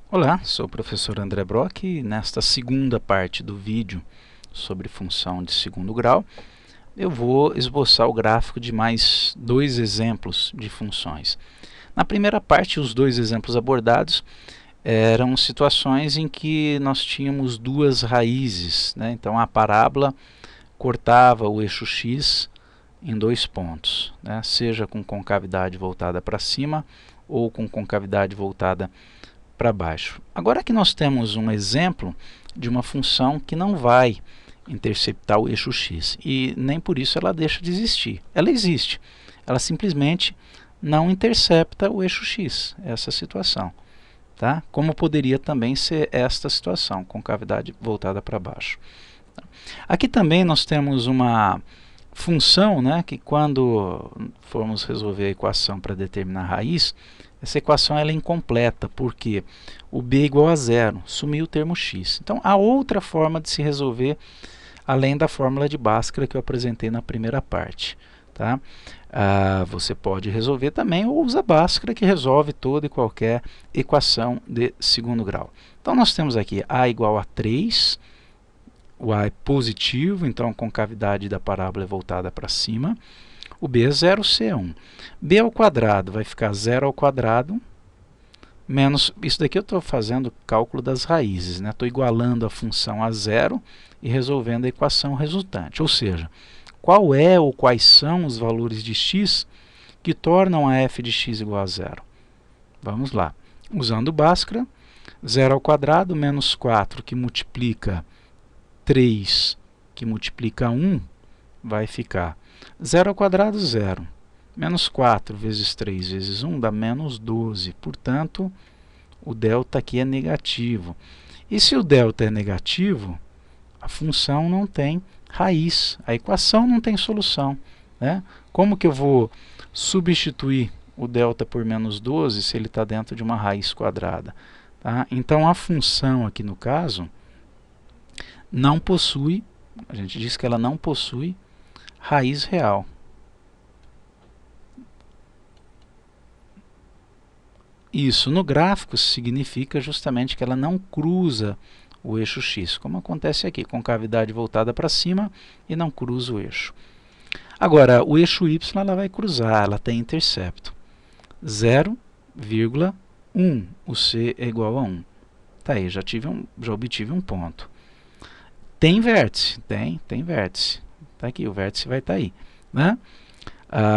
Olá, sou o professor André Brock e nesta segunda parte do vídeo sobre função de segundo grau eu vou esboçar o gráfico de mais dois exemplos de funções. Na primeira parte, os dois exemplos abordados eram situações em que nós tínhamos duas raízes, né? Então a parábola cortava o eixo x em dois pontos, né? Seja com concavidade voltada para cima ou com concavidade voltada para baixo. Agora que nós temos um exemplo de uma função que não vai interceptar o eixo x e nem por isso ela deixa de existir. Ela existe, ela simplesmente não intercepta o eixo x, essa situação. Tá? Como poderia também ser esta situação, concavidade voltada para baixo. Aqui também nós temos uma função, né, que quando formos resolver a equação para determinar a raiz, essa equação ela é incompleta, porque o b é igual a zero, sumiu o termo x. Então, há outra forma de se resolver, além da fórmula de Bhaskara que eu apresentei na primeira parte. Tá? Você pode resolver também ou usa Bhaskara, que resolve toda e qualquer equação de segundo grau. Então, nós temos aqui a igual a 3, o A é positivo, então a concavidade da parábola é voltada para cima. O B é 0, o C é 1. B ao quadrado vai ficar 0 ao quadrado, menos... Isso daqui eu estou fazendo cálculo das raízes, né? Estou igualando a função a zero e resolvendo a equação resultante. Ou seja, qual é ou quais são os valores de x que tornam a f de x igual a zero? Vamos lá. Usando Bhaskara, 0 ao quadrado menos 4, que multiplica 3, que multiplica 1, vai ficar 0 ao quadrado, 0. Menos 4 vezes 3 vezes 1 dá menos 12. Portanto, o delta aqui é negativo. E se o delta é negativo, a função não tem raiz. A equação não tem solução. Né? Como que eu vou substituir o delta por menos 12 se ele está dentro de uma raiz quadrada? Tá? Então, a função aqui no caso não possui, a gente diz que ela não possui raiz real. Isso no gráfico significa justamente que ela não cruza o eixo x, como acontece aqui, concavidade voltada para cima e não cruza o eixo. Agora, o eixo y ela vai cruzar, ela tem intercepto. 0,1, o c é igual a 1. Tá aí, já obtive um ponto. Tem vértice? Tem vértice. Tá aqui, o vértice vai estar aí. Né?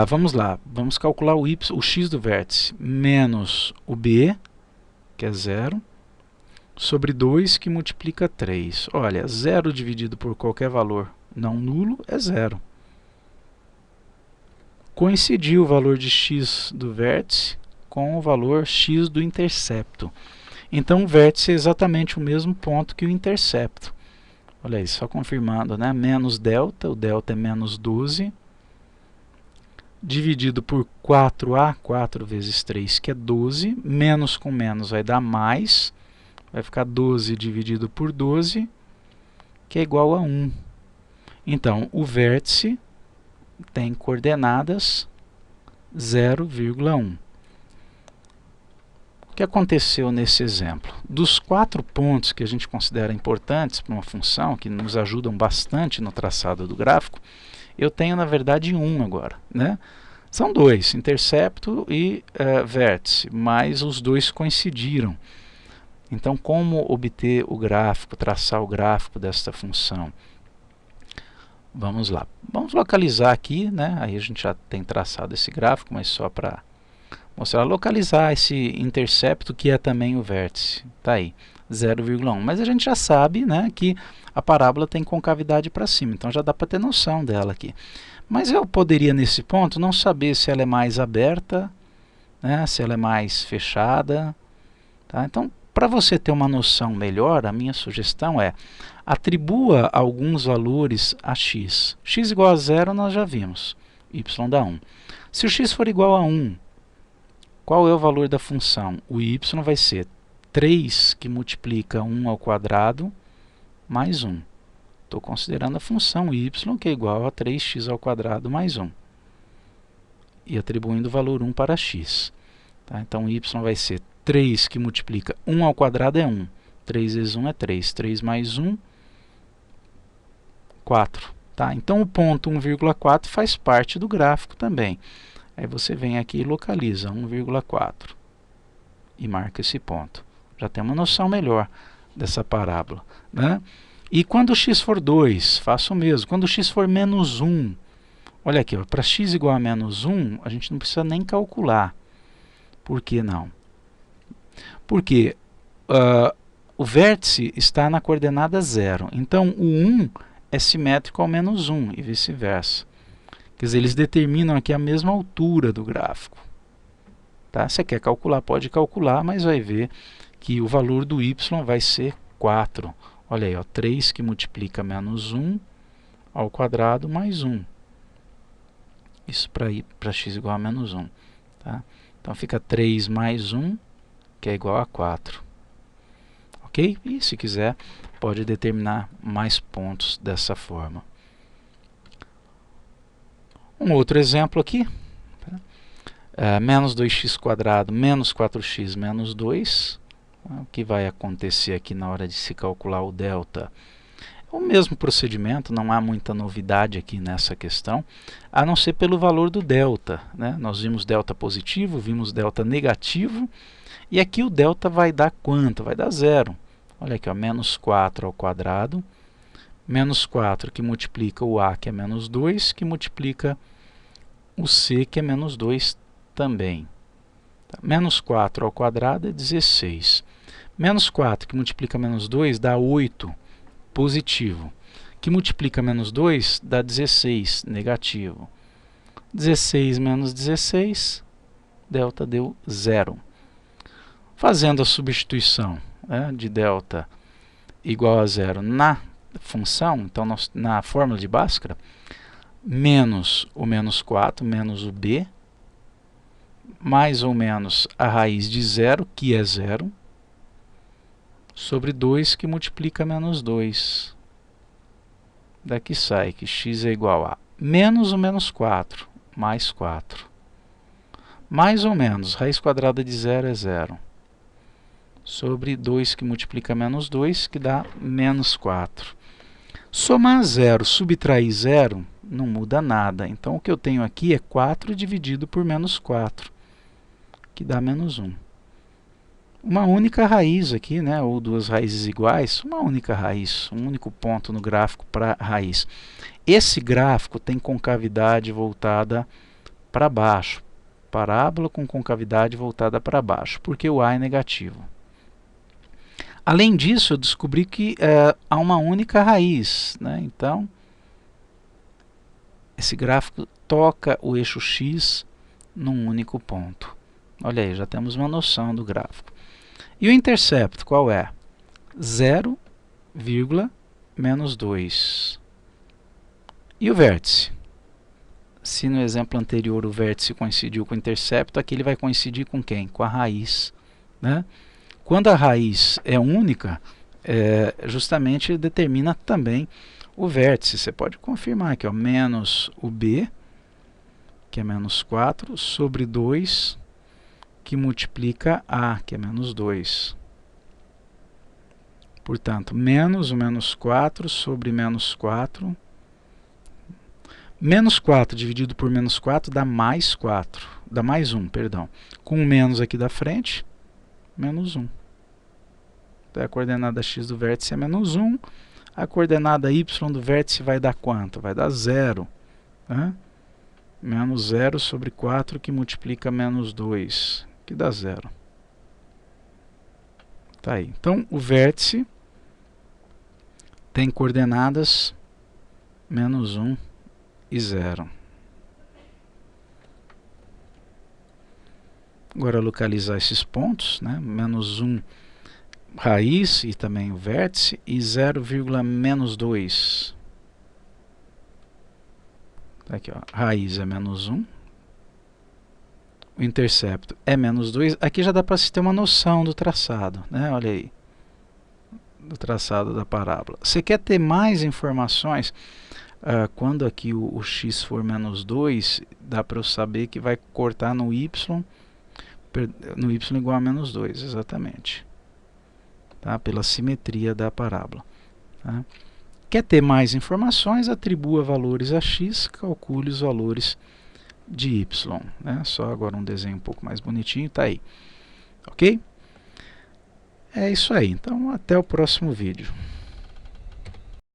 Vamos lá, vamos calcular o x do vértice menos o b, que é 0, sobre 2, que multiplica 3. Olha, 0 dividido por qualquer valor não nulo é 0. Coincidiu o valor de x do vértice com o valor x do intercepto. Então, o vértice é exatamente o mesmo ponto que o intercepto. Olha aí, só confirmando, né? Menos delta, o delta é menos 12, dividido por 4a, 4 vezes 3, que é 12, menos com menos vai dar mais, vai ficar 12 dividido por 12, que é igual a 1. Então, o vértice tem coordenadas 0,1. O que aconteceu nesse exemplo? Dos 4 pontos que a gente considera importantes para uma função, que nos ajudam bastante no traçado do gráfico, eu tenho, na verdade, um agora. Né? São dois, intercepto e vértice, mas os dois coincidiram. Então, como obter o gráfico, traçar o gráfico desta função? Vamos lá. Vamos localizar aqui, né? Aí a gente já tem traçado esse gráfico, mas só para mostrar, localizar esse intercepto que é também o vértice. Está aí, 0,1. Mas a gente já sabe, né, que a parábola tem concavidade para cima, então já dá para ter noção dela aqui. Mas eu poderia, nesse ponto, não saber se ela é mais aberta, né, se ela é mais fechada. Tá? Então, para você ter uma noção melhor, a minha sugestão é atribua alguns valores a x. X igual a 0 nós já vimos, y dá 1. Se o x for igual a 1, qual é o valor da função? O y vai ser 3, que multiplica 1 ao quadrado, mais 1. Estou considerando a função y, que é igual a 3x ao quadrado mais 1. E atribuindo o valor 1 para x. Tá? Então, y vai ser 3 que multiplica 1 ao quadrado é 1. 3 vezes 1 é 3. 3 mais 1, 4. Tá? Então, o ponto 1,4 faz parte do gráfico também. Aí você vem aqui e localiza 1,4 e marca esse ponto. Já tem uma noção melhor dessa parábola, né? E quando x for 2, faço o mesmo. Quando x for menos 1, olha aqui, para x igual a menos 1, a gente não precisa nem calcular. Por que não? Porque o vértice está na coordenada 0. Então, o 1 é simétrico ao menos 1 e vice-versa. Quer dizer, eles determinam aqui a mesma altura do gráfico. Tá? Se você quer calcular, pode calcular, mas vai ver que o valor do y vai ser 4. Olha aí, ó, 3 que multiplica menos 1 ao quadrado mais 1. Isso para ir para x igual a menos 1. Tá? Então fica 3 mais 1, que é igual a 4. Ok? E se quiser, pode determinar mais pontos dessa forma. Um outro exemplo aqui. Menos 2x² menos 4x menos 2. O que vai acontecer aqui na hora de se calcular o delta? É o mesmo procedimento, não há muita novidade aqui nessa questão, a não ser pelo valor do delta, né? Nós vimos delta positivo, vimos delta negativo, e aqui o delta vai dar quanto? Vai dar 0. Olha aqui, ó, menos 4 ao quadrado, menos 4 que multiplica o a, que é menos 2, que multiplica o c, que é menos 2 também. Tá? Menos 4 ao quadrado é 16. Menos 4 que multiplica menos 2 dá 8, positivo. Que multiplica menos 2 dá 16, negativo. 16 menos 16, delta deu 0. Fazendo a substituição, né, de delta igual a 0 na função, então na fórmula de Bhaskara, menos o menos 4, menos o b, mais ou menos a raiz de 0, que é 0, sobre 2 que multiplica menos 2. Daqui sai que x é igual a menos o menos 4, mais 4. Mais ou menos, raiz quadrada de 0 é 0. Sobre 2 que multiplica menos 2, que dá menos 4. Somar 0, subtrair 0, não muda nada. Então, o que eu tenho aqui é 4 dividido por menos 4, que dá menos 1. Uma única raiz aqui, né, ou duas raízes iguais, uma única raiz, um único ponto no gráfico para raiz. Esse gráfico tem concavidade voltada para baixo, parábola com concavidade voltada para baixo, porque o a é negativo. Além disso, eu descobri que há uma única raiz, né? Então, esse gráfico toca o eixo x num único ponto. Olha aí, já temos uma noção do gráfico. E o intercepto, qual é? 0, menos 2. E o vértice? Se no exemplo anterior o vértice coincidiu com o intercepto, aqui ele vai coincidir com quem? Com a raiz, né? Quando a raiz é única, justamente determina também o vértice. Você pode confirmar aqui, ó, menos o b, que é menos 4, sobre 2, que multiplica a, que é menos 2. Portanto, menos o menos 4 sobre menos 4. Menos 4 dividido por menos 4 dá mais 4. Dá mais 1, perdão. Com o menos aqui da frente, menos 1. Então, a coordenada x do vértice é menos 1. A coordenada y do vértice vai dar quanto? Vai dar 0. Né? Menos 0 sobre 4 que multiplica menos 2, que dá 0. Tá aí. Então, o vértice tem coordenadas menos 1 e 0. Agora, localizar esses pontos, né? Menos 1 raiz e também o vértice, e 0, menos 2. Tá aqui, ó. Raiz é menos 1. O intercepto é menos 2. Aqui já dá para se ter uma noção do traçado, né? Olha aí. Do traçado da parábola. Você quer ter mais informações? Quando aqui o x for menos 2, dá para eu saber que vai cortar no y no y igual a menos 2, exatamente. Tá? Pela simetria da parábola. Tá? Quer ter mais informações? Atribua valores a x, calcule os valores de y. Né? Só agora um desenho um pouco mais bonitinho, tá aí. Ok? É isso aí. Então, até o próximo vídeo.